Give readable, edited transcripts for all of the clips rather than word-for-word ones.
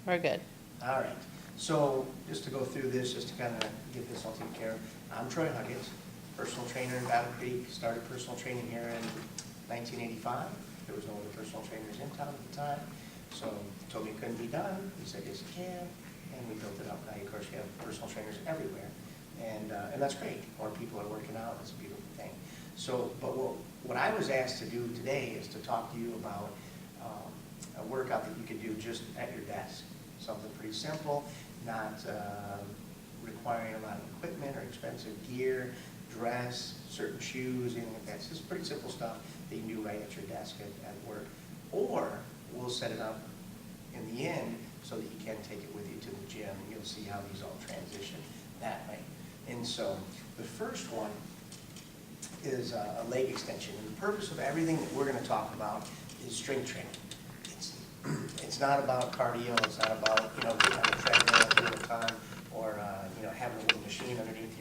We're good. All right. So just to go through this, just to kind of get this all taken care of, I'm Troy Huggins, personal trainer in Battle Creek. Started personal training here in 1985. There was no other personal trainers in town at the time. So he told me it couldn't be done. He said, yes, it can. And we built it up. Now, of course, you have personal trainers everywhere. And that's great. More people are working out. It's a beautiful thing. So, but what I was asked to do today is to talk to you about a workout that you could do just at your desk. Something pretty simple, not requiring a lot of equipment or expensive gear, dress, certain shoes, anything like that. It's just pretty simple stuff that you can do right at your desk at work. Or we'll set it up in the end so that you can take it with you to the gym, and you'll see how these all transition that way. And so the first one is a leg extension. And the purpose of everything that we're going to talk about is strength training. It's not about cardio. It's not about, getting on the treadmill doing a ton, or having a little machine underneath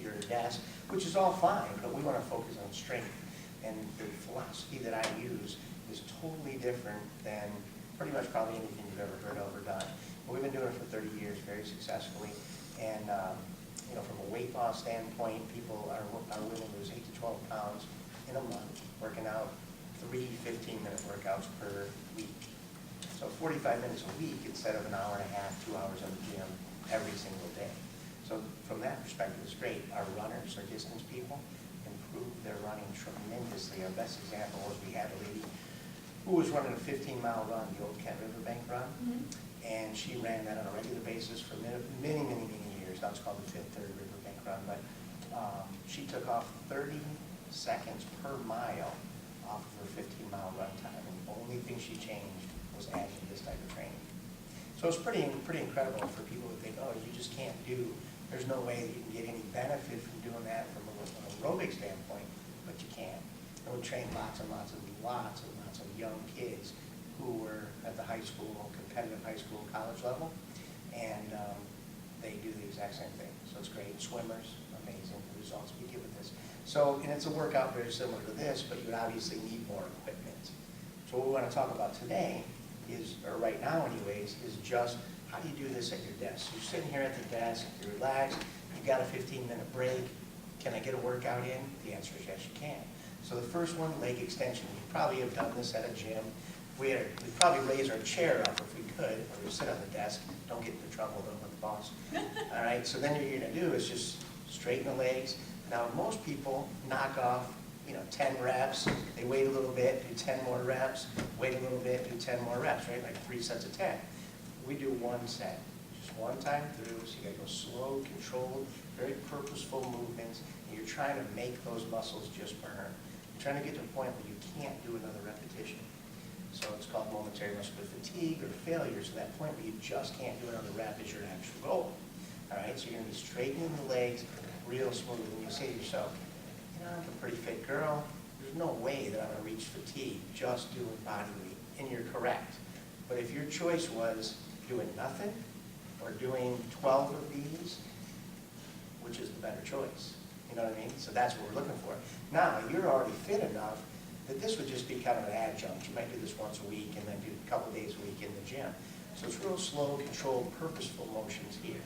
your desk, which is all fine. But we want to focus on strength. And the philosophy that I use is totally different than pretty much probably anything you've ever heard of or done. But we've been doing it for 30 years very successfully. And from a weight loss standpoint, people are willing to lose 8 to 12 pounds in a month, working out 3 15-minute workouts per week. So 45 minutes a week instead of an hour and a half, 2 hours in the gym every single day. So from that perspective, it's great. Our runners, our distance people, improve their running tremendously. Our best example was we had a lady who was running a 15-mile run, the old Kent Riverbank run, and she ran that on a regular basis for many, many, many years. That was called the Fifth Third Riverbank Run, but she took off 30 seconds per mile off of her 15-mile run time, and the only thing she changed was adding this type of training. So it's pretty incredible for people who think, oh, you just can't do, there's no way that you can get any benefit from doing that from an aerobic standpoint, but you can. And we train lots and lots of young kids who were at the high school, competitive high school, college level, and they do the exact same thing. So it's great. Swimmers, amazing, the results we get with this. So, and it's a workout very similar to this, but you would obviously need more equipment. So what we want to talk about today is, or right now anyways, is just how do you do this at your desk? You're sitting here at the desk, you're relaxed, you've got a 15-minute break. Can I get a workout in? The answer is yes, you can. So the first one, leg extension. We probably have done this at a gym. We'd probably raise our chair up if we could, or we sit on the desk. Don't get into trouble though with the boss. All right, so then what you're going to do is just straighten the legs. Now most people knock off 10 reps, they wait a little bit, do 10 more reps, wait a little bit, do 10 more reps, right? Like 3 sets of 10. We do one set, just one time through, so you gotta go slow, controlled, very purposeful movements, and you're trying to make those muscles just burn. You're trying to get to a point where you can't do another repetition. So it's called momentary muscular fatigue or failure, so that point where you just can't do another rep is your actual goal. All right, so you're gonna be straightening the legs real smooth, and you say to yourself, I'm a pretty fit girl. There's no way that I'm going to reach fatigue just doing body weight. And you're correct. But if your choice was doing nothing or doing 12 of these, which is the better choice? You know what I mean? So that's what we're looking for. Now, you're already fit enough that this would just be kind of an adjunct. You might do this once a week and then do a couple days a week in the gym. So it's real slow, controlled, purposeful motions here.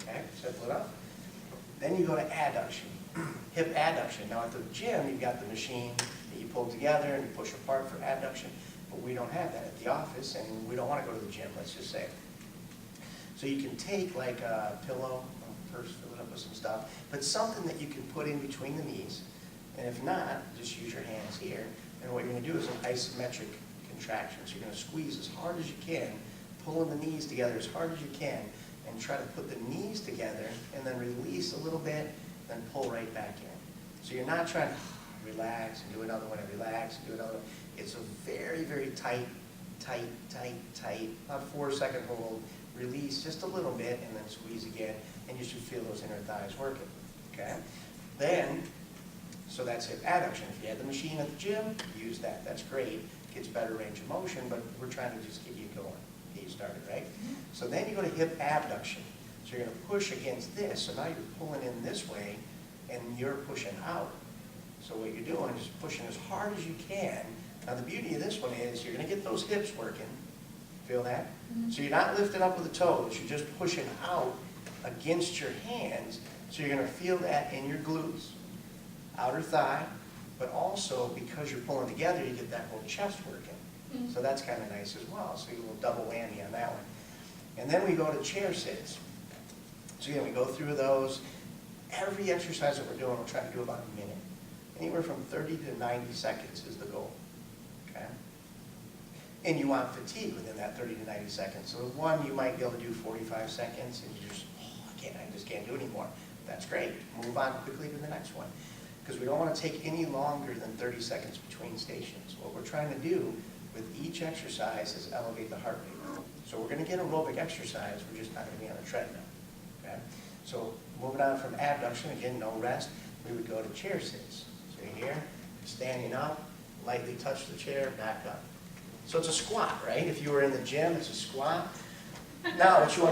Okay? Simple enough. Then you go to adduction. Hip adduction. Now at the gym, you've got the machine that you pull together and you push apart for adduction, but we don't have that at the office, and we don't want to go to the gym, let's just say. So you can take like a pillow, first fill it up with some stuff, but something that you can put in between the knees, and if not, just use your hands here, and what you're going to do is an isometric contraction. So you're going to squeeze as hard as you can, pulling the knees together as hard as you can, and try to put the knees together, and then release a little bit, then pull right back in. So you're not trying to relax and do another one and relax and do another one. It's a very, very tight, about 4-second hold, release just a little bit, and then squeeze again, and you should feel those inner thighs working, okay? Then, so that's hip adduction. If you had the machine at the gym, use that. That's great. Gets better range of motion, but we're trying to just get you going, get you started, right? So then you go to hip abduction. So you're going to push against this. So now you're pulling in this way, and you're pushing out. So what you're doing is pushing as hard as you can. Now the beauty of this one is you're going to get those hips working, Feel that? Mhm. So you're not lifting up with the toes, you're just pushing out against your hands. So you're gonna feel that in your glutes, outer thigh, but also because you're pulling together, you get that whole chest working. Mhm. So that's kind of nice as well. So you get a little double whammy on that one. And then we go to chair sits. So again, we go through those. Every exercise that we're doing, we'll try to do about a minute. Anywhere from 30 to 90 seconds is the goal, okay? And you want fatigue within that 30 to 90 seconds. So with one, you might be able to do 45 seconds, and you just, I just can't do anymore. That's great. Move on quickly to the next one. Because we don't want to take any longer than 30 seconds between stations. What we're trying to do with each exercise is elevate the heart rate. So we're going to get aerobic exercise, we're just not going to be on a treadmill, okay? So moving on from abduction, again, no rest, we would go to chair sits. So you're here, standing up, lightly touch the chair, back up. So it's a squat, right? If you were in the gym, it's a squat. Now, what you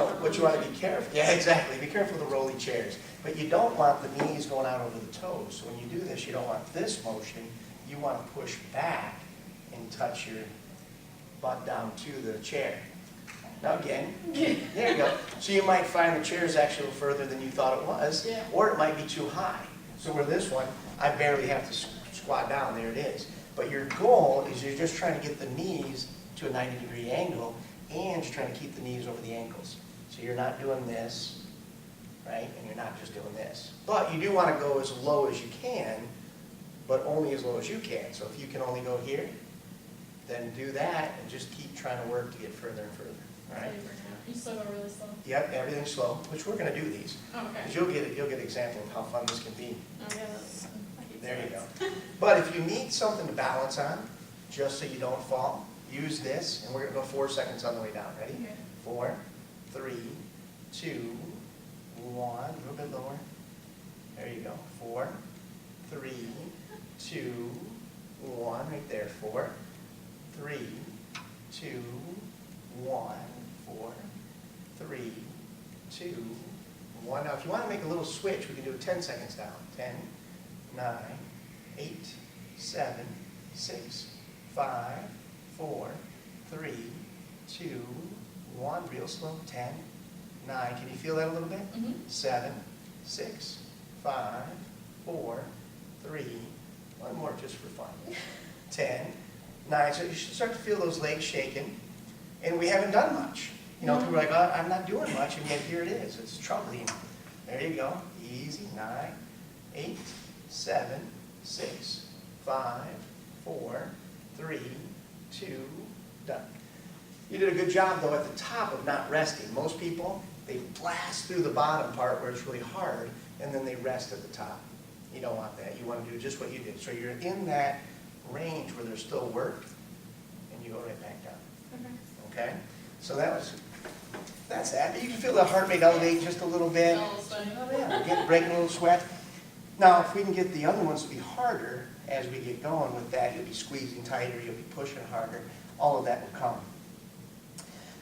want to be careful, yeah, exactly, be careful with the rolly chairs. But you don't want the knees going out over the toes. So when you do this, you don't want this motion. You want to push back and touch your butt down to the chair. Now again, there you go. So you might find the chair is actually a little further than you thought it was, Yeah. or it might be too high. So where this one, I barely have to squat down, there it is. But your goal is you're just trying to get the knees to a 90-degree angle, and you're trying to keep the knees over the ankles. So you're not doing this, right? And you're not just doing this. But you do want to go as low as you can, but only as low as you can. So if you can only go here, then do that and just keep trying to work to get further and further, all right? You still go really slow. Yep, everything's slow, which we're going to do these. Oh, okay. Because you'll get an example of how fun this can be. Oh, yeah, that's, I hate There you go. slides. But if you need something to balance on, just so you don't fall, use this, and we're going to go 4 seconds on the way down. Ready? Okay. 4, 3, 2, 1. A little bit lower. There you go. 4, 3, 2, 1. Right there. 4, 3, 2, 1. 4, 3, 2, 1. Now, if you want to make a little switch, we can do it 10 seconds down. 10, 9, 8, 7, 6, 5, 4, 3, 2, 1. Real slow. 10, 9. Can you feel that a little bit? Mhm. 7, 6, 5, 4, 3. One more just for fun. 10, 9. So you should start to feel those legs shaking. And we haven't done much. You know, people are like, oh, I'm not doing much, and yet here it is. It's troubling. There you go. Easy. 9, 8, 7, 6, 5, 4, 3, 2, done. You did a good job, though, at the top of not resting. Most people, they blast through the bottom part where it's really hard, and then they rest at the top. You don't want that. You want to do just what you did. So you're in that range where there's still work, and you go right back down. Okay. Okay? So that's that. You can feel the heart rate elevate just a little bit. All sweaty. Oh, yeah, breaking a little sweat. Now, if we can get the other ones to be harder as we get going with that, you'll be squeezing tighter, you'll be pushing harder. All of that will come.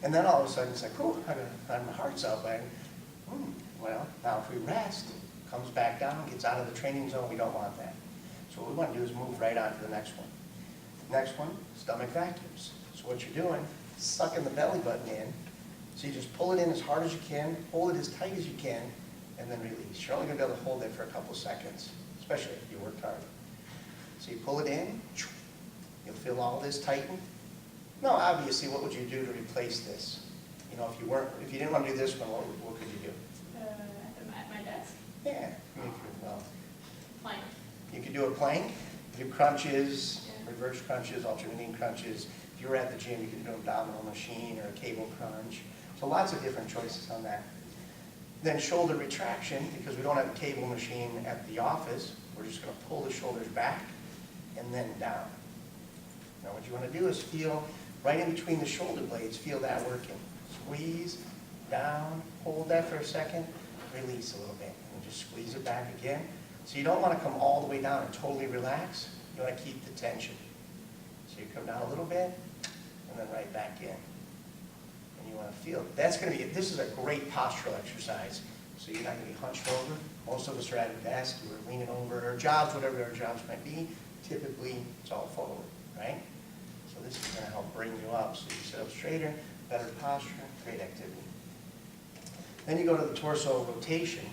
And then all of a sudden, it's like, whew, my heart's out. Well, now if we rest, comes back down, gets out of the training zone, we don't want that. So what we want to do is move right on to the next one. Next one, stomach vacuums. So what you're doing, sucking the belly button in. So you just pull it in as hard as you can, hold it as tight as you can, and then release. You're only going to be able to hold it for a couple seconds, especially if you worked hard. So you pull it in, you'll feel all this tighten. No, obviously, what would you do to replace this? You know, if you didn't want to do this one, what could you do? At my desk? Yeah, well, Plank. you could do a plank, do crunches, reverse crunches, alternating crunches. If you were at the gym, you could do an abdominal machine or a cable crunch. So lots of different choices on that. Then shoulder retraction, because we don't have a cable machine at the office, we're just going to pull the shoulders back and then down. Now what you want to do is feel right in between the shoulder blades, feel that working. Squeeze, down, hold that for a second, release a little bit, and just squeeze it back again. So you don't want to come all the way down and totally relax. You want to keep the tension. So you come down a little bit, and then right back in. And you want to feel it. That's going to be, this is a great postural exercise. So you're not going to be hunched over. Most of us are at a desk, we're leaning over our jobs, whatever our jobs might be. Typically, it's all forward, right? So this is going to help bring you up. So you sit up straighter, better posture, great activity. Then you go to the torso rotation,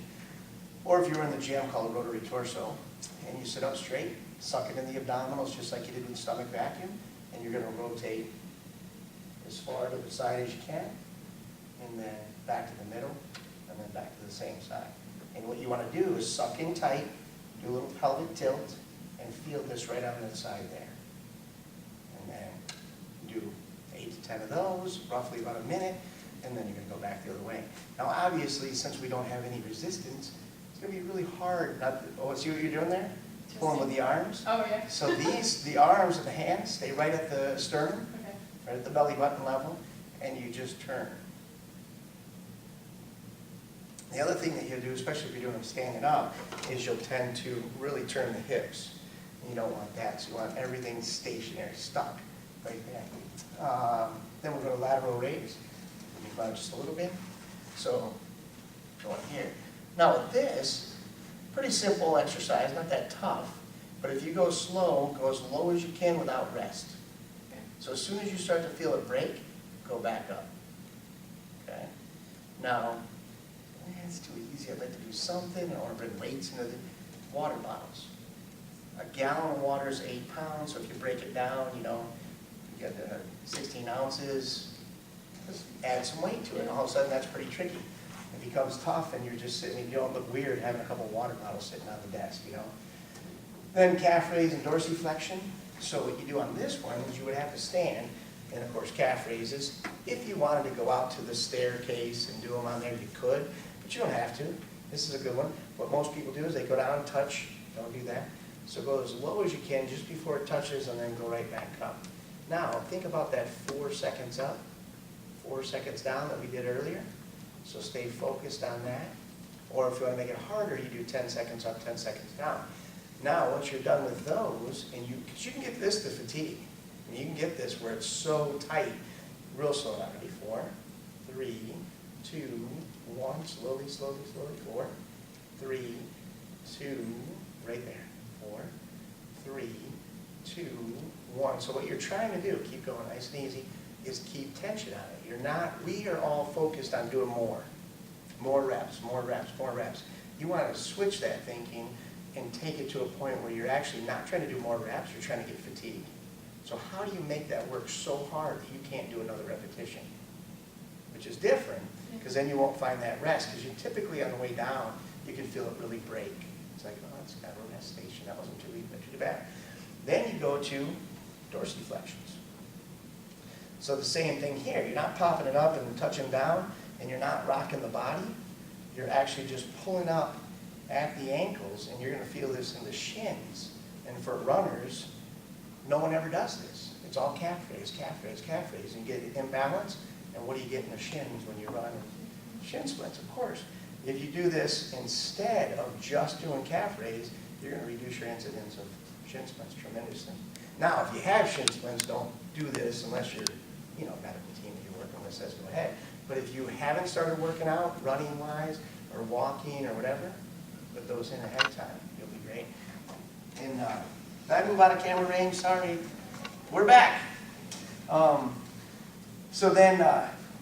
or if you're in the gym, called a rotary torso, and you sit up straight, suck it in the abdominals just like you did with the stomach vacuum, and you're gonna rotate as far to the side as you can, and then back to the middle, and then back to the same side. And what you wanna do is suck in tight, do a little pelvic tilt, and feel this right on the side there. And then do 8 to 10 of those, roughly about a minute, and then you're gonna go back the other way. Now obviously, since we don't have any resistance, it's gonna be really hard not to, oh, see what you're doing there? Pulling with the arms. Oh, yeah. So these, the arms and the hands, stay right at the sternum, Okay. right at the belly button level, and you just turn. The other thing that you'll do, especially if you're doing them standing up, is you'll tend to really turn the hips. You don't want that, so you want everything stationary, stuck right there. Then we'll go to lateral raise. Let me climb just a little bit. So, going here. Now with this, pretty simple exercise, not that tough, but if you go slow, go as low as you can without rest. Okay. So as soon as you start to feel it break, go back up. Okay? Now, it's too easy, I'd like to do something, I want to bring weights into the water bottles. A gallon of water is 8 pounds, so if you break it down, you know, you got 16 ounces, just add some weight to it, and all of a sudden that's pretty tricky. It becomes tough and you're just sitting, you don't look weird having a couple water bottles sitting on the desk, you know. Then calf raise and dorsiflexion. So what you do on this one is you would have to stand, and of course calf raises. If you wanted to go out to the staircase and do them on there, you could, but you don't have to. This is a good one. What most people do is they go down and touch, don't do that. So go as low as you can just before it touches and then go right back up. Now think about that 4 seconds up, 4 seconds down that we did earlier. So stay focused on that. Or if you want to make it harder, you do 10 seconds up, 10 seconds down. Now, once you're done with those, and because you can get this to fatigue. And you can get this where it's so tight, real slow. Now, ready? 4, 3, 2, 1. Slowly, slowly, slowly. 4, 3, 2, right there. 4, 3, 2, 1. So what you're trying to do, keep going nice and easy, is keep tension on it. You're not, we are all focused on doing more. More reps, more reps, more reps. You want to switch that thinking and take it to a point where you're actually not trying to do more reps, you're trying to get fatigued. So how do you make that work so hard that you can't do another repetition? Which is different, because then you won't find that rest, because you typically on the way down, you can feel it really break. It's like, oh, it's got a rest station, that wasn't too bad. Then you go to dorsiflexions. So the same thing here, you're not popping it up and touching down, and you're not rocking the body. You're actually just pulling up at the ankles, and you're going to feel this in the shins. And for runners, no one ever does this. It's all calf raise, calf raise, calf raise. And you get imbalance, and what do you get in the shins when you run? Shin splints, of course. If you do this instead of just doing calf raise, you're going to reduce your incidence of shin splints tremendously. Now, if you have shin splints, don't do this unless you're, medical team that you're working with says go ahead. But if you haven't started working out, running-wise, or walking, or whatever, put those in ahead of time. You'll be great. And did I move out of camera range? Sorry. We're back. So then,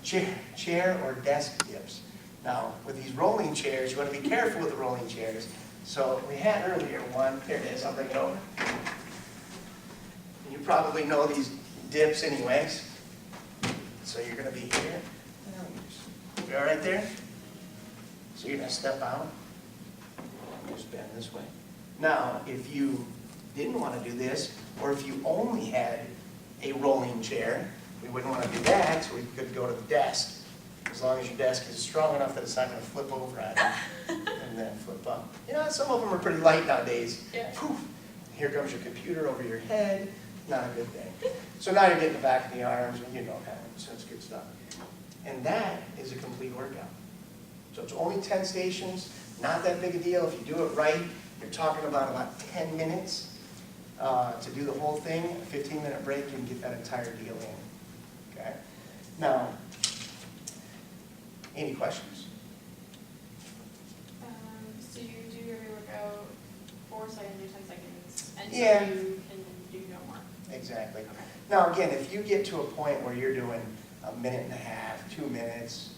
chair or desk dips. Now, with these rolling chairs, you want to be careful with the rolling chairs. So we had earlier one. Here it is. I'll bring it over. You probably know these dips anyways. So you're going to be here. You're all right there? So you're going to step out. Just bend this way. Now, if you didn't want to do this, or if you only had a rolling chair, we wouldn't want to do that, so we could go to the desk. As long as your desk is strong enough that it's not going to flip over on you, and then flip up. Some of them are pretty light nowadays. Yeah. Poof, here comes your computer over your head. Not a good thing. So now you're getting the back of the arms, and you know that, so it's good stuff. And that is a complete workout. So it's only 10 stations, not that big a deal. If you do it right, you're talking about 10 minutes to do the whole thing. A 15-minute break, you can get that entire deal in. Okay? Now, any questions? So you do every workout 4 seconds or 10 seconds, and Yeah. so you can do no more. Exactly. Okay. Now, again, if you get to a point where you're doing a minute and a half, 2 minutes,